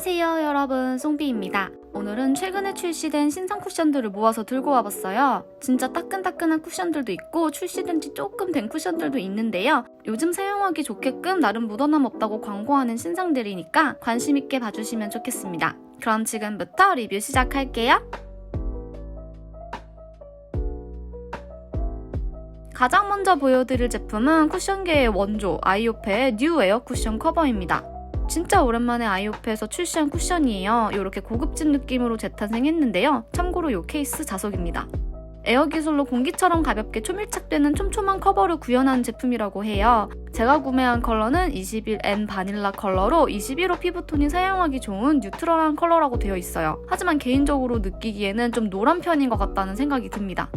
안녕하세요 여러분, 송비입니다. 오늘은 최근에 출시된 신상 쿠션들을 모아서 들고 와봤어요. 진짜 따끈따끈한 쿠션들도 있고 출시된 지 조금 된 쿠션들도 있는데요. 요즘 사용하기 좋게끔 나름 묻어남 없다고 광고하는 신상들이니까 관심 있게 봐주시면 좋겠습니다. 그럼 지금부터 리뷰 시작할게요. 가장 먼저 보여드릴 제품은 쿠션계의 원조 아이오페의 뉴 에어 쿠션 커버입니다. 진짜 오랜만에 아이오페에서 출시한 쿠션이에요. 이렇게 고급진 느낌으로 재탄생했는데요. 참고로 이 케이스 자석입니다. 에어 기술로 공기처럼 가볍게 초밀착되는 촘촘한 커버를 구현한 제품이라고 해요. 제가 구매한 컬러는 21N 바닐라 컬러로 21호 피부톤이 사용하기 좋은 뉴트럴한 컬러라고 되어 있어요. 하지만 개인적으로 느끼기에는 좀 노란 편인 것 같다는 생각이 듭니다.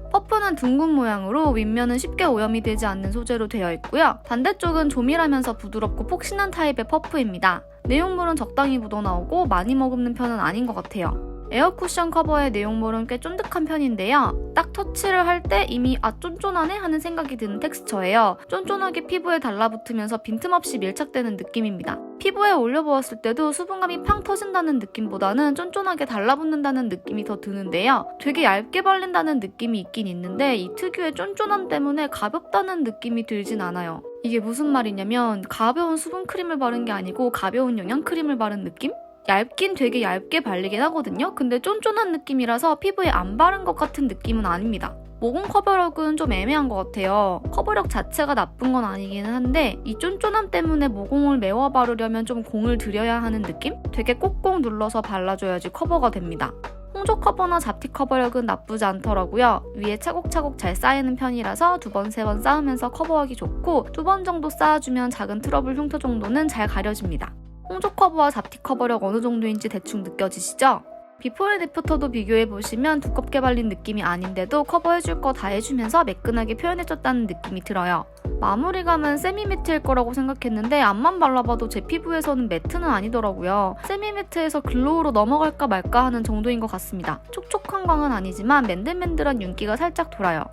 퍼프는 둥근 모양으로 윗면은 쉽게 오염이 되지 않는 소재로 되어 있고요. 반대쪽은 조밀하면서 부드럽고 폭신한 타입의 퍼프입니다. 내용물은 적당히 묻어나오고 많이 머금는 편은 아닌 것 같아요. 에어 쿠션 커버의 내용물은 꽤 쫀득한 편인데요. 딱 터치를 할 때 이미 쫀쫀하네 하는 생각이 드는 텍스처예요. 쫀쫀하게 피부에 달라붙으면서 빈틈없이 밀착되는 느낌입니다. 피부에 올려보았을 때도 수분감이 팡 터진다는 느낌보다는 쫀쫀하게 달라붙는다는 느낌이 더 드는데요. 되게 얇게 발린다는 느낌이 있긴 있는데 이 특유의 쫀쫀함 때문에 가볍다는 느낌이 들진 않아요. 이게 무슨 말이냐면 가벼운 수분크림을 바른 게 아니고 가벼운 영양크림을 바른 느낌? 얇긴 되게 얇게 발리긴 하거든요. 근데 쫀쫀한 느낌이라서 피부에 안 바른 것 같은 느낌은 아닙니다. 모공 커버력은 좀 애매한 것 같아요. 커버력 자체가 나쁜 건 아니기는 한데 이 쫀쫀함 때문에 모공을 메워 바르려면 좀 공을 들여야 하는 느낌? 되게 꼭꼭 눌러서 발라줘야지 커버가 됩니다. 홍조 커버나 잡티 커버력은 나쁘지 않더라고요. 위에 차곡차곡 잘 쌓이는 편이라서 2번, 3번 쌓으면서 커버하기 좋고 2번 정도 쌓아주면 작은 트러블 흉터 정도는 잘 가려집니다. 홍조 커버와 잡티 커버력 어느 정도인지 대충 느껴지시죠? 비포 앤 애프터도 비교해보시면 두껍게 발린 느낌이 아닌데도 커버해줄 거 다 해주면서 매끈하게 표현해줬다는 느낌이 들어요. 마무리감은 세미 매트일 거라고 생각했는데 앞만 발라봐도 제 피부에서는 매트는 아니더라고요. 세미 매트에서 글로우로 넘어갈까 말까 하는 정도인 것 같습니다. 촉촉한 광은 아니지만 맨들맨들한 윤기가 살짝 돌아요.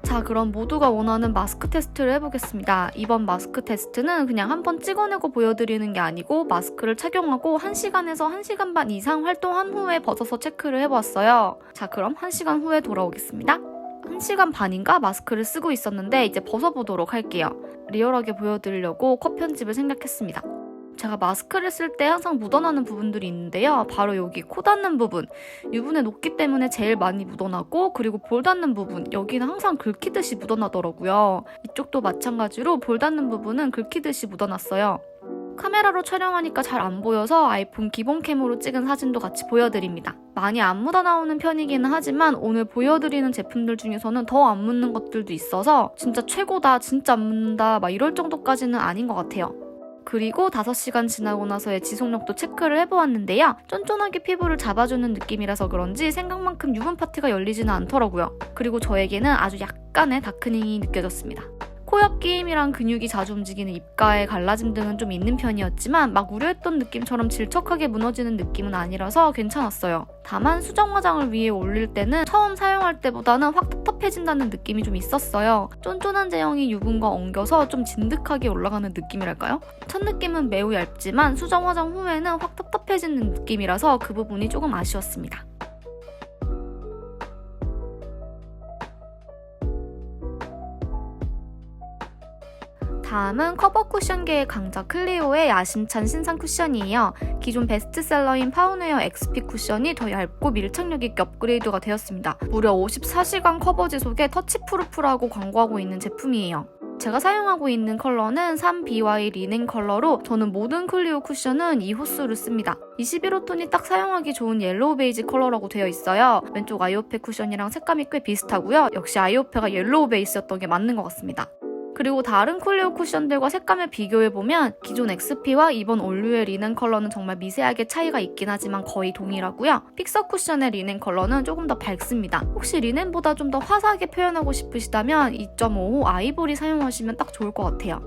자, 그럼 모두가 원하는 마스크 테스트를 해보겠습니다. 이번 마스크 테스트는 그냥 한번 찍어내고 보여드리는 게 아니고 마스크를 착용하고 1시간에서 1시간 반 이상 활동한 후에 벗어서 체크를 해보았어요. 자, 그럼 1시간 후에 돌아오겠습니다. 1시간 반인가 마스크를 쓰고 있었는데 이제 벗어보도록 할게요. 리얼하게 보여드리려고 컷 편집을 생각했습니다. 제가 마스크를 쓸 때 항상 묻어나는 부분들이 있는데요. 바로 여기 코 닿는 부분, 유분의 녹기 때문에 제일 많이 묻어나고 그리고 볼 닿는 부분, 여기는 항상 긁히듯이 묻어나더라고요. 이쪽도 마찬가지로 볼 닿는 부분은 긁히듯이 묻어났어요. 카메라로 촬영하니까 잘 안 보여서 아이폰 기본캠으로 찍은 사진도 같이 보여드립니다. 많이 안 묻어나오는 편이기는 하지만 오늘 보여드리는 제품들 중에서는 더 안 묻는 것들도 있어서 진짜 최고다, 진짜 안 묻는다 막 이럴 정도까지는 아닌 것 같아요. 그리고 5시간 지나고 나서의 지속력도 체크를 해보았는데요. 쫀쫀하게 피부를 잡아주는 느낌이라서 그런지 생각만큼 유분 파트가 열리지는 않더라고요. 그리고 저에게는 아주 약간의 다크닝이 느껴졌습니다. 코 옆 끼임이랑 근육이 자주 움직이는 입가의 갈라짐 등은 좀 있는 편이었지만 막 우려했던 느낌처럼 질척하게 무너지는 느낌은 아니라서 괜찮았어요. 다만 수정 화장을 위에 올릴 때는 처음 사용할 때보다는 확 텁텁해진다는 느낌이 좀 있었어요. 쫀쫀한 제형이 유분과 엉겨서 좀 진득하게 올라가는 느낌이랄까요? 첫 느낌은 매우 얇지만 수정 화장 후에는 확 텁텁해지는 느낌이라서 그 부분이 조금 아쉬웠습니다. 다음은 커버 쿠션계의 강자 클리오의 야심찬 신상 쿠션이에요. 기존 베스트셀러인 파운웨어 XP 쿠션이 더 얇고 밀착력 있게 업그레이드가 되었습니다. 무려 54시간 커버 지속에 터치프루프라고 광고하고 있는 제품이에요. 제가 사용하고 있는 컬러는 3BY 리넨 컬러로 저는 모든 클리오 쿠션은 이 호수를 씁니다. 21호 톤이 딱 사용하기 좋은 옐로우 베이지 컬러라고 되어 있어요. 왼쪽 아이오페 쿠션이랑 색감이 꽤 비슷하고요. 역시 아이오페가 옐로우 베이스였던 게 맞는 것 같습니다. 그리고 다른 클리오 쿠션들과 색감을 비교해보면 기존 XP와 이번 올류의 리넨 컬러는 정말 미세하게 차이가 있긴 하지만 거의 동일하고요. 픽서 쿠션의 리넨 컬러는 조금 더 밝습니다. 혹시 리넨보다 좀 더 화사하게 표현하고 싶으시다면 2.55 아이보리 사용하시면 딱 좋을 것 같아요.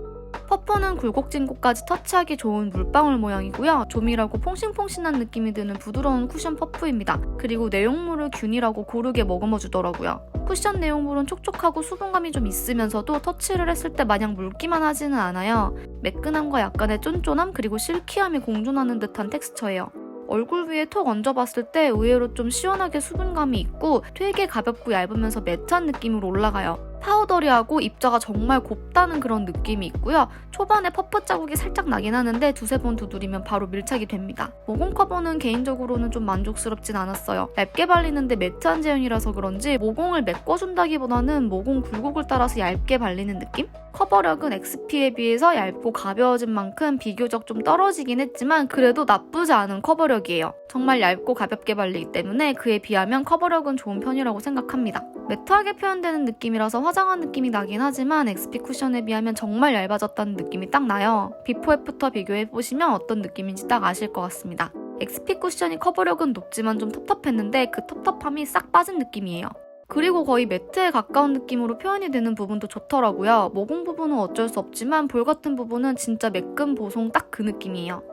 퍼프는 굴곡진 곳까지 터치하기 좋은 물방울 모양이고요. 조밀하고 퐁신퐁신한 느낌이 드는 부드러운 쿠션 퍼프입니다. 그리고 내용물을 균일하고 고르게 머금어주더라고요. 쿠션 내용물은 촉촉하고 수분감이 좀 있으면서도 터치를 했을 때 마냥 묽기만 하지는 않아요. 매끈함과 약간의 쫀쫀함 그리고 실키함이 공존하는 듯한 텍스처예요. 얼굴 위에 톡 얹어봤을 때 의외로 좀 시원하게 수분감이 있고 되게 가볍고 얇으면서 매트한 느낌으로 올라가요. 파우더리하고 입자가 정말 곱다는 그런 느낌이 있고요. 초반에 퍼프 자국이 살짝 나긴 하는데 두세 번 두드리면 바로 밀착이 됩니다. 모공 커버는 개인적으로는 좀 만족스럽진 않았어요. 얇게 발리는데 매트한 제형이라서 그런지 모공을 메꿔준다기보다는 모공 굴곡을 따라서 얇게 발리는 느낌? 커버력은 XP에 비해서 얇고 가벼워진 만큼 비교적 좀 떨어지긴 했지만 그래도 나쁘지 않은 커버력이에요. 정말 얇고 가볍게 발리기 때문에 그에 비하면 커버력은 좋은 편이라고 생각합니다. 매트하게 표현되는 느낌이라서 화장한 느낌이 나긴 하지만 XP 쿠션에 비하면 정말 얇아졌다는 느낌이 딱 나요. 비포 애프터 비교해보시면 어떤 느낌인지 딱 아실 것 같습니다. XP 쿠션이 커버력은 높지만 좀 텁텁했는데 그 텁텁함이 싹 빠진 느낌이에요. 그리고 거의 매트에 가까운 느낌으로 표현이 되는 부분도 좋더라고요. 모공 부분은 어쩔 수 없지만 볼 같은 부분은 진짜 매끈 보송 딱 그 느낌이에요.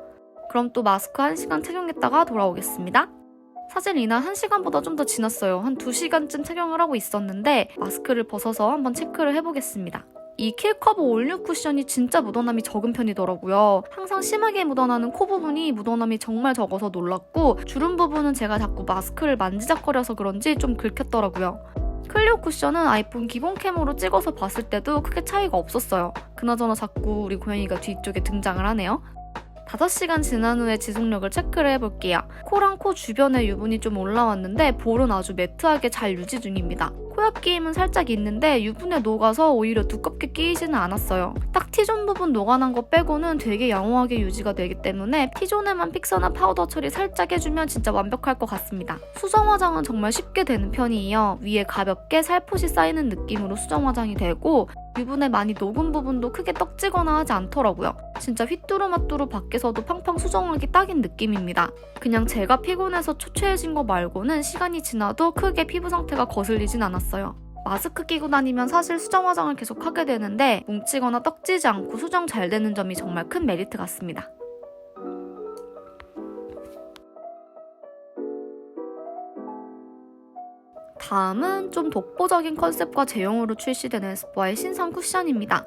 그럼 또 마스크 1시간 착용했다가 돌아오겠습니다. 사실 이날 1시간보다 좀 더 지났어요. 한 2시간쯤 착용을 하고 있었는데 마스크를 벗어서 한번 체크를 해보겠습니다. 이 킬커버 올뉴 쿠션이 진짜 묻어남이 적은 편이더라고요. 항상 심하게 묻어나는 코 부분이 묻어남이 정말 적어서 놀랐고 주름 부분은 제가 자꾸 마스크를 만지작거려서 그런지 좀 긁혔더라고요. 클리오 쿠션은 아이폰 기본 캠으로 찍어서 봤을 때도 크게 차이가 없었어요. 그나저나 자꾸 우리 고양이가 뒤쪽에 등장을 하네요. 5시간 지난 후에 지속력을 체크를 해볼게요. 코랑 코 주변에 유분이 좀 올라왔는데 볼은 아주 매트하게 잘 유지 중입니다. 코옆 끼임은 살짝 있는데 유분에 녹아서 오히려 두껍게 끼이지는 않았어요. 딱 T존 부분 녹아난 거 빼고는 되게 양호하게 유지가 되기 때문에 T존에만 픽서나 파우더 처리 살짝 해주면 진짜 완벽할 것 같습니다. 수정 화장은 정말 쉽게 되는 편이에요. 위에 가볍게 살포시 쌓이는 느낌으로 수정 화장이 되고 유분에 많이 녹은 부분도 크게 떡지거나 하지 않더라고요. 진짜 휘뚜루마뚜루 밖에서도 팡팡 수정하기 딱인 느낌입니다. 그냥 제가 피곤해서 초췌해진 거 말고는 시간이 지나도 크게 피부 상태가 거슬리진 않았어요. 마스크 끼고 다니면 사실 수정 화장을 계속 하게 되는데 뭉치거나 떡지지 않고 수정 잘 되는 점이 정말 큰 메리트 같습니다. 다음은 좀 독보적인 컨셉과 제형으로 출시된 에스쁘아의 신상 쿠션입니다.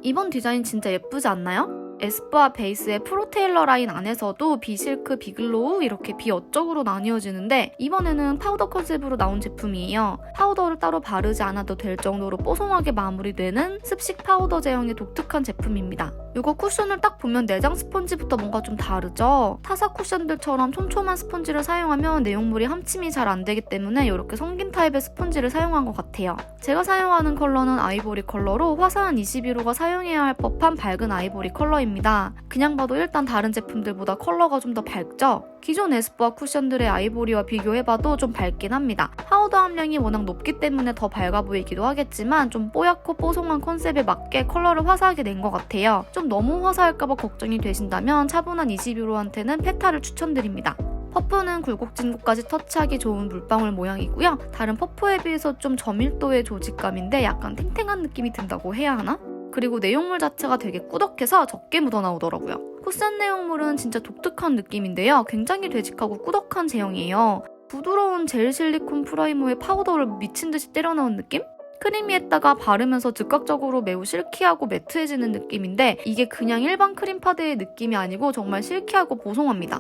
이번 디자인 진짜 예쁘지 않나요? 에스쁘아 베이스의 프로테일러 라인 안에서도 비실크, 비글로우 이렇게 비어적으로 나뉘어지는데 이번에는 파우더 컨셉으로 나온 제품이에요. 파우더를 따로 바르지 않아도 될 정도로 뽀송하게 마무리되는 습식 파우더 제형의 독특한 제품입니다. 이거 쿠션을 딱 보면 내장 스펀지부터 뭔가 좀 다르죠? 타사 쿠션들처럼 촘촘한 스펀지를 사용하면 내용물이 함침이 잘 안 되기 때문에 이렇게 성긴 타입의 스펀지를 사용한 것 같아요. 제가 사용하는 컬러는 아이보리 컬러로 화사한 21호가 사용해야 할 법한 밝은 아이보리 컬러입니다. 그냥 봐도 일단 다른 제품들보다 컬러가 좀 더 밝죠? 기존 에스쁘아 쿠션들의 아이보리와 비교해봐도 좀 밝긴 합니다. 파우더 함량이 워낙 높기 때문에 더 밝아 보이기도 하겠지만 좀 뽀얗고 뽀송한 컨셉에 맞게 컬러를 화사하게 낸 것 같아요. 좀 너무 화사할까봐 걱정이 되신다면 차분한 21호한테는 페타를 추천드립니다. 퍼프는 굴곡진 곳까지 터치하기 좋은 물방울 모양이고요. 다른 퍼프에 비해서 좀 저밀도의 조직감인데 약간 탱탱한 느낌이 든다고 해야 하나? 그리고 내용물 자체가 되게 꾸덕해서 적게 묻어나오더라고요. 쿠션 내용물은 진짜 독특한 느낌인데요. 굉장히 되직하고 꾸덕한 제형이에요. 부드러운 젤 실리콘 프라이머에 파우더를 미친듯이 때려 넣은 느낌? 크리미했다가 바르면서 즉각적으로 매우 실키하고 매트해지는 느낌인데 이게 그냥 일반 크림 파데의 느낌이 아니고 정말 실키하고 보송합니다.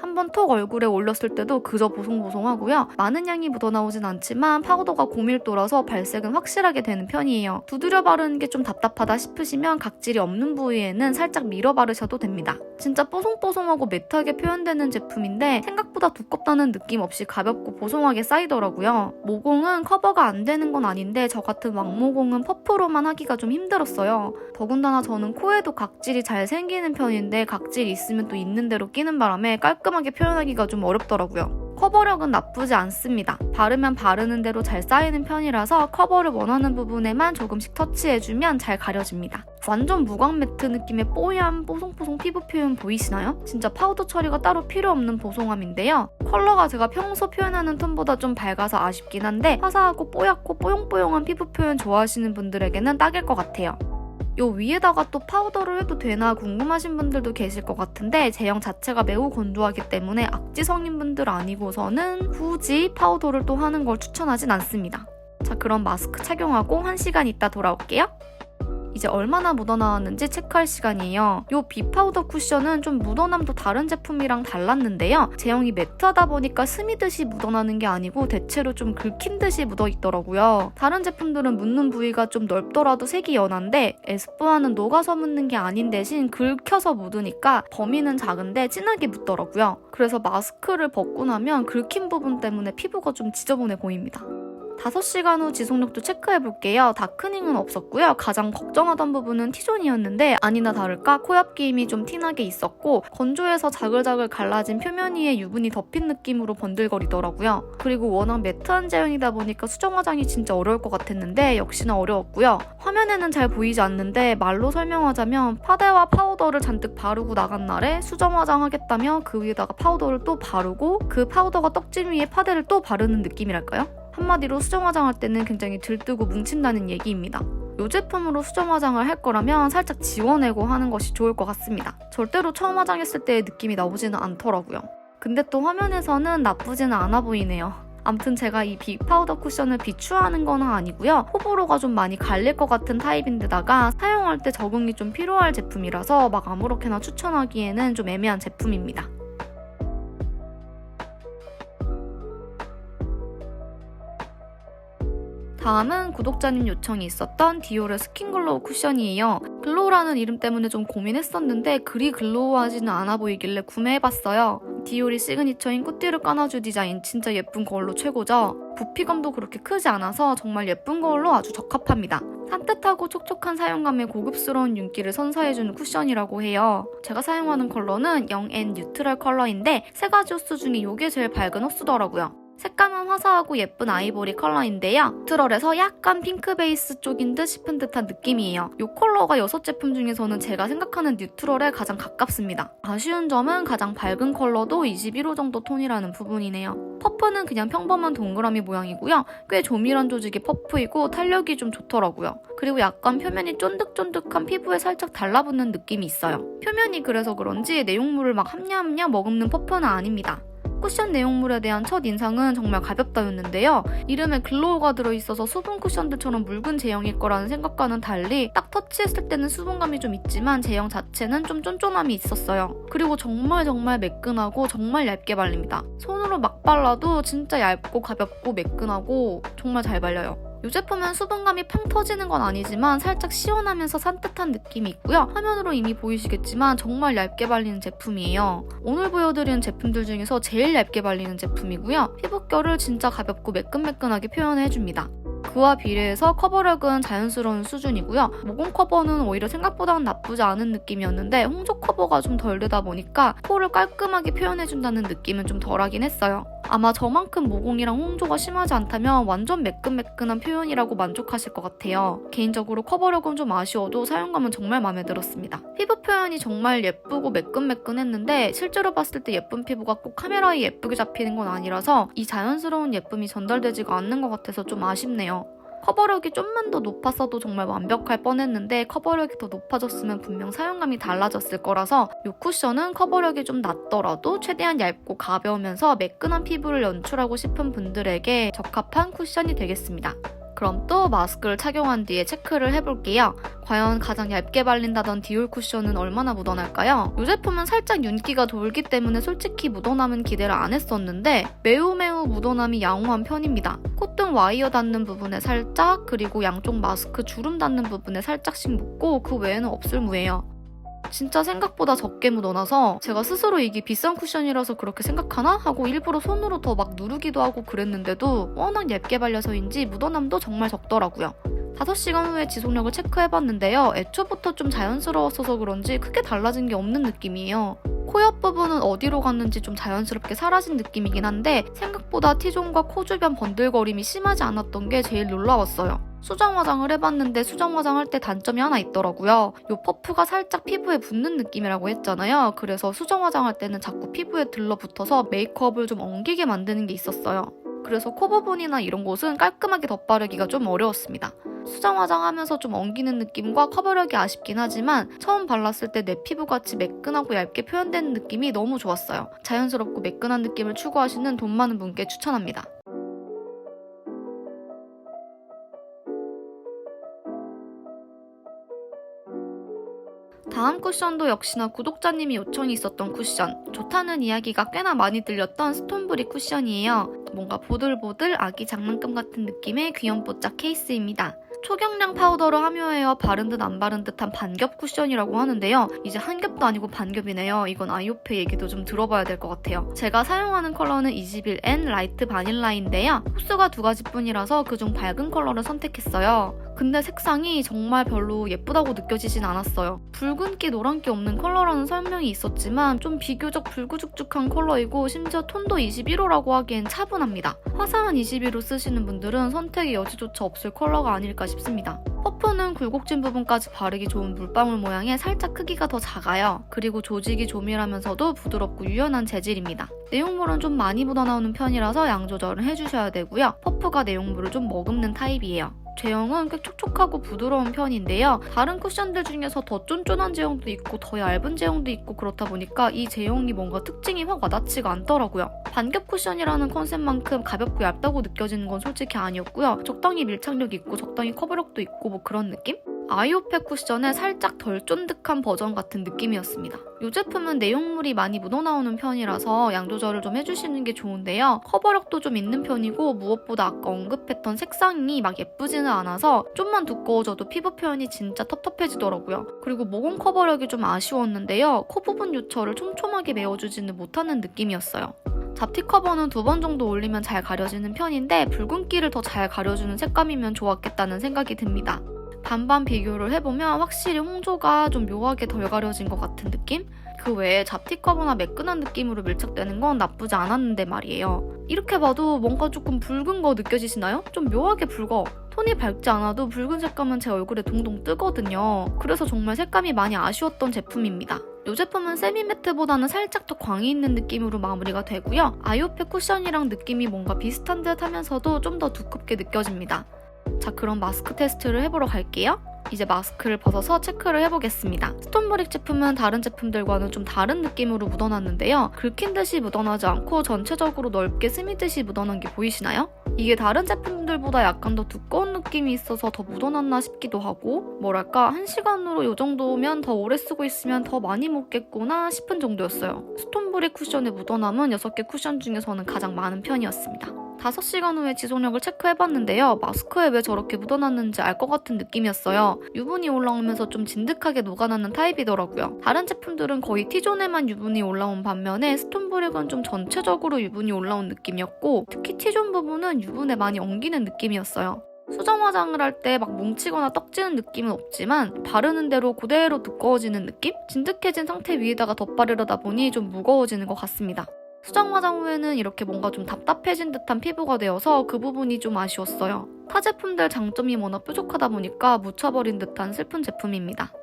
한번 톡 얼굴에 올렸을 때도 그저 보송보송하고요. 많은 양이 묻어나오진 않지만 파우더가 고밀도라서 발색은 확실하게 되는 편이에요. 두드려 바르는 게 좀 답답하다 싶으시면 각질이 없는 부위에는 살짝 밀어 바르셔도 됩니다. 진짜 뽀송뽀송하고 매트하게 표현되는 제품인데 생각보다 두껍다는 느낌 없이 가볍고 보송하게 쌓이더라고요. 모공은 커버가 안 되는 건 아닌데 저 같은 왕모공은 퍼프로만 하기가 좀 힘들었어요. 더군다나 저는 코에도 각질이 잘 생기는 편인데 각질이 있으면 또 있는 대로 끼는 바람에 깔끔하게 표현하기가 좀 어렵더라고요. 커버력은 나쁘지 않습니다. 바르면 바르는 대로 잘 쌓이는 편이라서 커버를 원하는 부분에만 조금씩 터치해주면 잘 가려집니다. 완전 무광 매트 느낌의 뽀얀 뽀송뽀송 피부 표현 보이시나요? 진짜 파우더 처리가 따로 필요 없는 보송함인데요. 컬러가 제가 평소 표현하는 톤보다 좀 밝아서 아쉽긴 한데 화사하고 뽀얗고 뽀용뽀용한 피부 표현 좋아하시는 분들에게는 딱일 것 같아요. 요 위에다가 또 파우더를 해도 되나 궁금하신 분들도 계실 것 같은데 제형 자체가 매우 건조하기 때문에 악지 성인분들 아니고서는 굳이 파우더를 또 하는 걸 추천하진 않습니다. 자, 그럼 마스크 착용하고 1시간 있다 돌아올게요. 이제 얼마나 묻어나왔는지 체크할 시간이에요. 요 비파우더 쿠션은 좀 묻어남도 다른 제품이랑 달랐는데요. 제형이 매트하다 보니까 스미듯이 묻어나는 게 아니고 대체로 좀 긁힌 듯이 묻어있더라고요. 다른 제품들은 묻는 부위가 좀 넓더라도 색이 연한데 에스쁘아는 녹아서 묻는 게 아닌 대신 긁혀서 묻으니까 범위는 작은데 진하게 묻더라고요. 그래서 마스크를 벗고 나면 긁힌 부분 때문에 피부가 좀 지저분해 보입니다. 5시간 후 지속력도 체크해볼게요. 다크닝은 없었고요. 가장 걱정하던 부분은 T존이었는데 아니나 다를까 코옆 기임이 좀 티나게 있었고 건조해서 자글자글 갈라진 표면 위에 유분이 덮인 느낌으로 번들거리더라고요. 그리고 워낙 매트한 제형이다 보니까 수정 화장이 진짜 어려울 것 같았는데 역시나 어려웠고요. 화면에는 잘 보이지 않는데 말로 설명하자면 파데와 파우더를 잔뜩 바르고 나간 날에 수정 화장하겠다며 그 위에다가 파우더를 또 바르고 그 파우더가 떡진 위에 파데를 또 바르는 느낌이랄까요? 한마디로 수정 화장할 때는 굉장히 들뜨고 뭉친다는 얘기입니다. 이 제품으로 수정 화장을 할 거라면 살짝 지워내고 하는 것이 좋을 것 같습니다. 절대로 처음 화장했을 때의 느낌이 나오지는 않더라고요. 근데 또 화면에서는 나쁘지는 않아 보이네요. 아무튼 제가 이 빅파우더 쿠션을 비추하는 건 아니고요. 호불호가 좀 많이 갈릴 것 같은 타입인데다가 사용할 때 적응이 좀 필요할 제품이라서 막 아무렇게나 추천하기에는 좀 애매한 제품입니다. 다음은 구독자님 요청이 있었던 디올의 스킨글로우 쿠션이에요. 글로우라는 이름 때문에 좀 고민했었는데 그리 글로우하지는 않아 보이길래 구매해봤어요. 디올이 시그니처인 꾸띠를 까나주 디자인 진짜 예쁜 거울로 최고죠. 부피감도 그렇게 크지 않아서 정말 예쁜 거울로 아주 적합합니다. 산뜻하고 촉촉한 사용감에 고급스러운 윤기를 선사해주는 쿠션이라고 해요. 제가 사용하는 컬러는 영앤 뉴트럴 컬러인데 3가지 호수 중에 이게 제일 밝은 호수더라고요. 색감은 화사하고 예쁜 아이보리 컬러인데요. 뉴트럴에서 약간 핑크 베이스 쪽인 듯 싶은 듯한 느낌이에요. 이 컬러가 6제품 중에서는 제가 생각하는 뉴트럴에 가장 가깝습니다. 아쉬운 점은 가장 밝은 컬러도 21호 정도 톤이라는 부분이네요. 퍼프는 그냥 평범한 동그라미 모양이고요. 꽤 조밀한 조직의 퍼프이고 탄력이 좀 좋더라고요. 그리고 약간 표면이 쫀득쫀득한 피부에 살짝 달라붙는 느낌이 있어요. 표면이 그래서 그런지 내용물을 막 함냐함냐 머금는 퍼프는 아닙니다. 쿠션 내용물에 대한 첫 인상은 정말 가볍다였는데요. 이름에 글로우가 들어있어서 수분 쿠션들처럼 묽은 제형일 거라는 생각과는 달리 딱 터치했을 때는 수분감이 좀 있지만 제형 자체는 좀 쫀쫀함이 있었어요. 그리고 정말 매끈하고 정말 얇게 발립니다. 손으로 막 발라도 진짜 얇고 가볍고 매끈하고 정말 잘 발려요. 이 제품은 수분감이 팡 터지는 건 아니지만 살짝 시원하면서 산뜻한 느낌이 있고요. 화면으로 이미 보이시겠지만 정말 얇게 발리는 제품이에요. 오늘 보여드리는 제품들 중에서 제일 얇게 발리는 제품이고요. 피부결을 진짜 가볍고 매끈매끈하게 표현해줍니다. 그와 비례해서 커버력은 자연스러운 수준이고요. 모공 커버는 오히려 생각보다는 나쁘지 않은 느낌이었는데 홍조 커버가 좀 덜 되다 보니까 코를 깔끔하게 표현해준다는 느낌은 좀 덜하긴 했어요. 아마 저만큼 모공이랑 홍조가 심하지 않다면 완전 매끈매끈한 표현이라고 만족하실 것 같아요. 개인적으로 커버력은 좀 아쉬워도 사용감은 정말 마음에 들었습니다. 피부 표현이 정말 예쁘고 매끈매끈했는데 실제로 봤을 때 예쁜 피부가 꼭 카메라에 예쁘게 잡히는 건 아니라서 이 자연스러운 예쁨이 전달되지가 않는 것 같아서 좀 아쉽네요. 커버력이 좀만 더 높았어도 정말 완벽할 뻔했는데 커버력이 더 높아졌으면 분명 사용감이 달라졌을 거라서 이 쿠션은 커버력이 좀 낮더라도 최대한 얇고 가벼우면서 매끈한 피부를 연출하고 싶은 분들에게 적합한 쿠션이 되겠습니다. 그럼 또 마스크를 착용한 뒤에 체크를 해볼게요. 과연 가장 얇게 발린다던 디올 쿠션은 얼마나 묻어날까요? 이 제품은 살짝 윤기가 돌기 때문에 솔직히 묻어남은 기대를 안 했었는데 매우 묻어남이 양호한 편입니다. 콧등 와이어 닿는 부분에 살짝, 그리고 양쪽 마스크 주름 닿는 부분에 살짝씩 묻고 그 외에는 없을무해요. 진짜 생각보다 적게 묻어나서 제가 스스로 이게 비싼 쿠션이라서 그렇게 생각하나? 하고 일부러 손으로 더 막 누르기도 하고 그랬는데도 워낙 얇게 발려서인지 묻어남도 정말 적더라고요. 5시간 후에 지속력을 체크해봤는데요. 애초부터 좀 자연스러웠어서 그런지 크게 달라진 게 없는 느낌이에요. 코 옆 부분은 어디로 갔는지 좀 자연스럽게 사라진 느낌이긴 한데 생각보다 T존과 코 주변 번들거림이 심하지 않았던 게 제일 놀라웠어요. 수정 화장을 해봤는데 수정 화장할 때 단점이 하나 있더라고요. 이 퍼프가 살짝 피부에 붙는 느낌이라고 했잖아요. 그래서 수정 화장할 때는 자꾸 피부에 들러붙어서 메이크업을 좀 엉기게 만드는 게 있었어요. 그래서 코 부분이나 이런 곳은 깔끔하게 덧바르기가 좀 어려웠습니다. 수정 화장하면서 좀 엉기는 느낌과 커버력이 아쉽긴 하지만 처음 발랐을 때 내 피부같이 매끈하고 얇게 표현되는 느낌이 너무 좋았어요. 자연스럽고 매끈한 느낌을 추구하시는 돈 많은 분께 추천합니다. 다음 쿠션도 역시나 구독자님이 요청이 있었던 쿠션. 좋다는 이야기가 꽤나 많이 들렸던 스톤브리 쿠션이에요. 뭔가 보들보들 아기 장난감 같은 느낌의 귀염뽀짝 케이스입니다. 초경량 파우더로 함유하여 바른 듯 안 바른 듯한 반겹 쿠션이라고 하는데요. 이제 한 겹도 아니고 반겹이네요. 이건 아이오페 얘기도 좀 들어봐야 될 것 같아요. 제가 사용하는 컬러는 21N 라이트 바닐라인데요. 호수가 2가지뿐이라서 그중 밝은 컬러를 선택했어요. 근데 색상이 정말 별로 예쁘다고 느껴지진 않았어요. 붉은기 노란기 없는 컬러라는 설명이 있었지만 좀 비교적 붉으죽죽한 컬러이고 심지어 톤도 21호라고 하기엔 차분합니다. 화사한 21호 쓰시는 분들은 선택의 여지조차 없을 컬러가 아닐까 싶습니다. 퍼프는 굴곡진 부분까지 바르기 좋은 물방울 모양에 살짝 크기가 더 작아요. 그리고 조직이 조밀하면서도 부드럽고 유연한 재질입니다. 내용물은 좀 많이 묻어나오는 편이라서 양 조절을 해주셔야 되고요. 퍼프가 내용물을 좀 머금는 타입이에요. 제형은 꽤 촉촉하고 부드러운 편인데요. 다른 쿠션들 중에서 더 쫀쫀한 제형도 있고 더 얇은 제형도 있고 그렇다 보니까 이 제형이 뭔가 특징이 확 와닿지가 않더라고요. 반겹 쿠션이라는 컨셉만큼 가볍고 얇다고 느껴지는 건 솔직히 아니었고요. 적당히 밀착력 있고 적당히 커버력도 있고 뭐 그런 느낌? 아이오페 쿠션의 살짝 덜 쫀득한 버전 같은 느낌이었습니다. 이 제품은 내용물이 많이 묻어나오는 편이라서 양 조절을 좀 해주시는 게 좋은데요. 커버력도 좀 있는 편이고 무엇보다 아까 언급했던 색상이 막 예쁘지는 않아서 좀만 두꺼워져도 피부 표현이 진짜 텁텁해지더라고요. 그리고 모공 커버력이 좀 아쉬웠는데요. 코 부분 요철을 촘촘하게 메워주지는 못하는 느낌이었어요. 잡티 커버는 2번 정도 올리면 잘 가려지는 편인데 붉은기를 더 잘 가려주는 색감이면 좋았겠다는 생각이 듭니다. 반반 비교를 해보면 확실히 홍조가 좀 묘하게 덜 가려진 것 같은 느낌? 그 외에 잡티 커버나 매끈한 느낌으로 밀착되는 건 나쁘지 않았는데 말이에요. 이렇게 봐도 뭔가 조금 붉은 거 느껴지시나요? 좀 묘하게 붉어. 톤이 밝지 않아도 붉은 색감은 제 얼굴에 동동 뜨거든요. 그래서 정말 색감이 많이 아쉬웠던 제품입니다. 이 제품은 세미매트보다는 살짝 더 광이 있는 느낌으로 마무리가 되고요. 아이오페 쿠션이랑 느낌이 뭔가 비슷한 듯 하면서도 좀 더 두껍게 느껴집니다. 자, 그럼 마스크 테스트를 해보러 갈게요. 이제 마스크를 벗어서 체크를 해보겠습니다. 스톤브릭 제품은 다른 제품들과는 좀 다른 느낌으로 묻어놨는데요. 긁힌 듯이 묻어나지 않고 전체적으로 넓게 스미듯이 묻어난 게 보이시나요? 이게 다른 제품들보다 약간 더 두꺼운 느낌이 있어서 더 묻어났나 싶기도 하고 뭐랄까 1시간으로 이 정도면 더 오래 쓰고 있으면 더 많이 묻겠구나 싶은 정도였어요. 스톤브릭 쿠션의 묻어남은 6개 쿠션 중에서는 가장 많은 편이었습니다. 5시간 후에 지속력을 체크해봤는데요. 마스크에 왜 저렇게 묻어났는지 알 것 같은 느낌이었어요. 유분이 올라오면서 좀 진득하게 녹아나는 타입이더라고요. 다른 제품들은 거의 T존에만 유분이 올라온 반면에 스톤브릭은 좀 전체적으로 유분이 올라온 느낌이었고 특히 T존 부분은 유분에 많이 엉기는 느낌이었어요. 수정 화장을 할 때 막 뭉치거나 떡지는 느낌은 없지만 바르는 대로 그대로 두꺼워지는 느낌? 진득해진 상태 위에다가 덧바르다 보니 좀 무거워지는 것 같습니다. 수정 화장 후에는 이렇게 뭔가 좀 답답해진 듯한 피부가 되어서 그 부분이 좀 아쉬웠어요. 타 제품들 장점이 워낙 뾰족하다 보니까 묻혀버린 듯한 슬픈 제품입니다.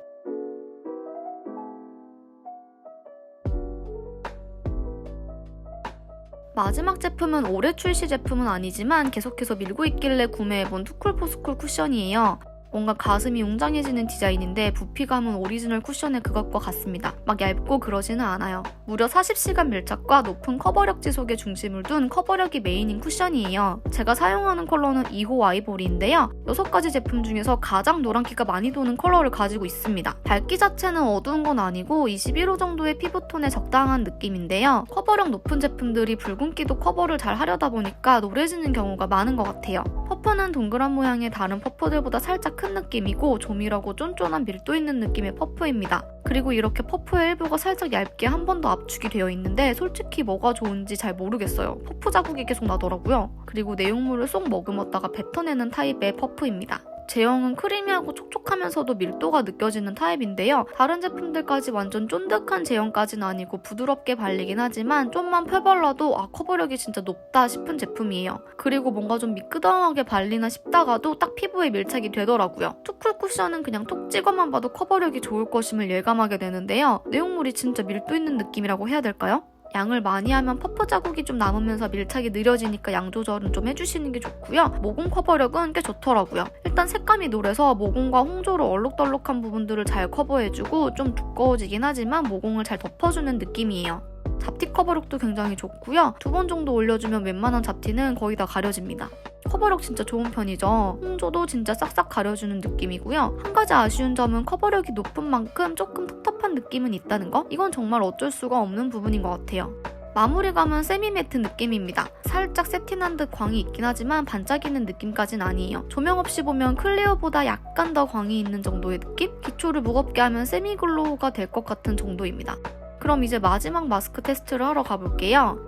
마지막 제품은 올해 출시 제품은 아니지만 계속해서 밀고 있길래 구매해본 투쿨포스쿨 쿠션이에요. 뭔가 가슴이 웅장해지는 디자인인데 부피감은 오리지널 쿠션의 그것과 같습니다. 막 얇고 그러지는 않아요. 무려 40시간 밀착과 높은 커버력 지속에 중심을 둔 커버력이 메인인 쿠션이에요. 제가 사용하는 컬러는 2호 아이보리인데요. 6가지 제품 중에서 가장 노란기가 많이 도는 컬러를 가지고 있습니다. 밝기 자체는 어두운 건 아니고 21호 정도의 피부톤에 적당한 느낌인데요. 커버력 높은 제품들이 붉은기도 커버를 잘 하려다 보니까 노래지는 경우가 많은 것 같아요. 퍼프는 동그란 모양의 다른 퍼프들보다 살짝 큰 느낌이고 조밀하고 쫀쫀한 밀도 있는 느낌의 퍼프입니다. 그리고 이렇게 퍼프의 일부가 살짝 얇게 한 번 더 압축이 되어 있는데 솔직히 뭐가 좋은지 잘 모르겠어요. 퍼프 자국이 계속 나더라고요. 그리고 내용물을 쏙 머금었다가 뱉어내는 타입의 퍼프입니다. 제형은 크리미하고 촉촉하면서도 밀도가 느껴지는 타입인데요. 다른 제품들까지 완전 쫀득한 제형까지는 아니고 부드럽게 발리긴 하지만 좀만 펴발라도 커버력이 진짜 높다 싶은 제품이에요. 그리고 뭔가 좀 미끄덩하게 발리나 싶다가도 딱 피부에 밀착이 되더라고요. 투쿨 쿠션은 그냥 톡 찍어만 봐도 커버력이 좋을 것임을 예감하게 되는데요. 내용물이 진짜 밀도 있는 느낌이라고 해야 될까요? 양을 많이 하면 퍼프 자국이 좀 남으면서 밀착이 느려지니까 양 조절은 좀 해주시는 게 좋고요. 모공 커버력은 꽤 좋더라고요. 일단 색감이 노래서 모공과 홍조로 얼룩덜룩한 부분들을 잘 커버해주고 좀 두꺼워지긴 하지만 모공을 잘 덮어주는 느낌이에요. 잡티 커버력도 굉장히 좋고요. 2번 정도 올려주면 웬만한 잡티는 거의 다 가려집니다. 커버력 진짜 좋은 편이죠. 홍조도 진짜 싹싹 가려주는 느낌이고요. 한 가지 아쉬운 점은 커버력이 높은 만큼 조금 텁텁한 느낌은 있다는 거? 이건 정말 어쩔 수가 없는 부분인 것 같아요. 마무리감은 세미매트 느낌입니다. 살짝 세틴한 듯 광이 있긴 하지만 반짝이는 느낌까진 아니에요. 조명 없이 보면 클리어보다 약간 더 광이 있는 정도의 느낌? 기초를 무겁게 하면 세미글로우가 될 것 같은 정도입니다. 그럼 이제 마지막 마스크 테스트를 하러 가볼게요.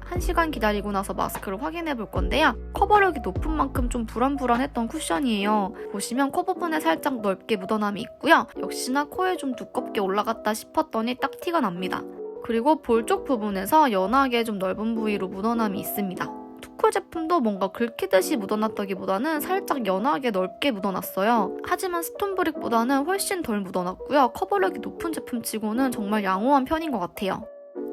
1시간 기다리고 나서 마스크를 확인해 볼 건데요. 커버력이 높은 만큼 좀 불안불안했던 쿠션이에요. 보시면 코 부분에 살짝 넓게 묻어남이 있고요. 역시나 코에 좀 두껍게 올라갔다 싶었더니 딱 티가 납니다. 그리고 볼 쪽 부분에서 연하게 좀 넓은 부위로 묻어남이 있습니다. 투쿨 제품도 뭔가 긁히듯이 묻어놨다기보다는 살짝 연하게 넓게 묻어놨어요. 하지만 스톤브릭보다는 훨씬 덜 묻어놨고요. 커버력이 높은 제품치고는 정말 양호한 편인 것 같아요.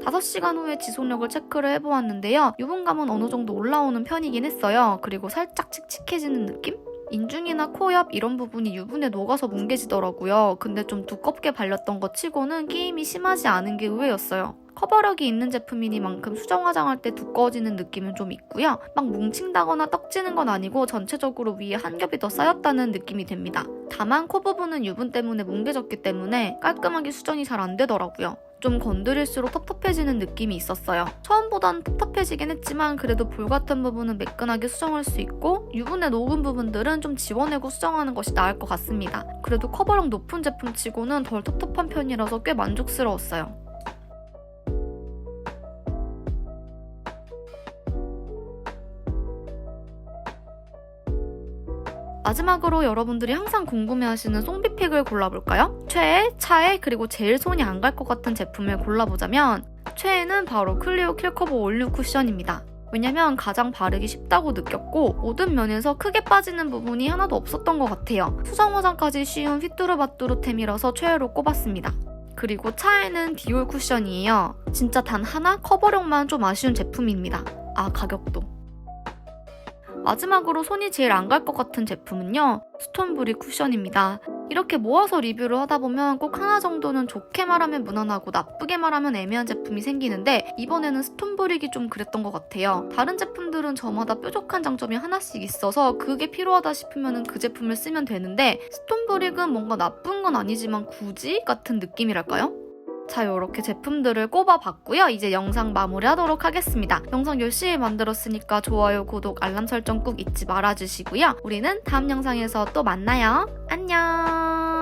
5시간 후에 지속력을 체크를 해보았는데요. 유분감은 어느 정도 올라오는 편이긴 했어요. 그리고 살짝 칙칙해지는 느낌? 인중이나 코 옆 이런 부분이 유분에 녹아서 뭉개지더라고요. 근데 좀 두껍게 발렸던 것 치고는 끼임이 심하지 않은 게 의외였어요. 커버력이 있는 제품이니만큼 수정 화장할 때 두꺼워지는 느낌은 좀 있고요. 막 뭉친다거나 떡지는 건 아니고 전체적으로 위에 한 겹이 더 쌓였다는 느낌이 됩니다. 다만 코 부분은 유분 때문에 뭉개졌기 때문에 깔끔하게 수정이 잘 안 되더라고요. 좀 건드릴수록 텁텁해지는 느낌이 있었어요. 처음보단 텁텁해지긴 했지만 그래도 볼 같은 부분은 매끈하게 수정할 수 있고 유분에 녹은 부분들은 좀 지워내고 수정하는 것이 나을 것 같습니다. 그래도 커버력 높은 제품치고는 덜 텁텁한 편이라서 꽤 만족스러웠어요. 마지막으로 여러분들이 항상 궁금해하시는 송비픽을 골라볼까요? 최애, 차애, 그리고 제일 손이 안 갈 것 같은 제품을 골라보자면 최애는 바로 클리오 킬커버 올류 쿠션입니다. 왜냐면 가장 바르기 쉽다고 느꼈고 모든 면에서 크게 빠지는 부분이 하나도 없었던 것 같아요. 수정 화장까지 쉬운 휘뚜루마뚜루템이라서 최애로 꼽았습니다. 그리고 차애는 디올 쿠션이에요. 진짜 단 하나 커버력만 좀 아쉬운 제품입니다. 가격도. 마지막으로 손이 제일 안 갈 것 같은 제품은요. 스톤브릭 쿠션입니다. 이렇게 모아서 리뷰를 하다 보면 꼭 하나 정도는 좋게 말하면 무난하고 나쁘게 말하면 애매한 제품이 생기는데 이번에는 스톤브릭이 좀 그랬던 것 같아요. 다른 제품들은 저마다 뾰족한 장점이 하나씩 있어서 그게 필요하다 싶으면 그 제품을 쓰면 되는데 스톤브릭은 뭔가 나쁜 건 아니지만 굳이? 같은 느낌이랄까요? 자, 이렇게 제품들을 꼽아봤고요. 이제 영상 마무리하도록 하겠습니다. 영상 열심히 만들었으니까 좋아요, 구독, 알람 설정 꼭 잊지 말아주시고요. 우리는 다음 영상에서 또 만나요. 안녕!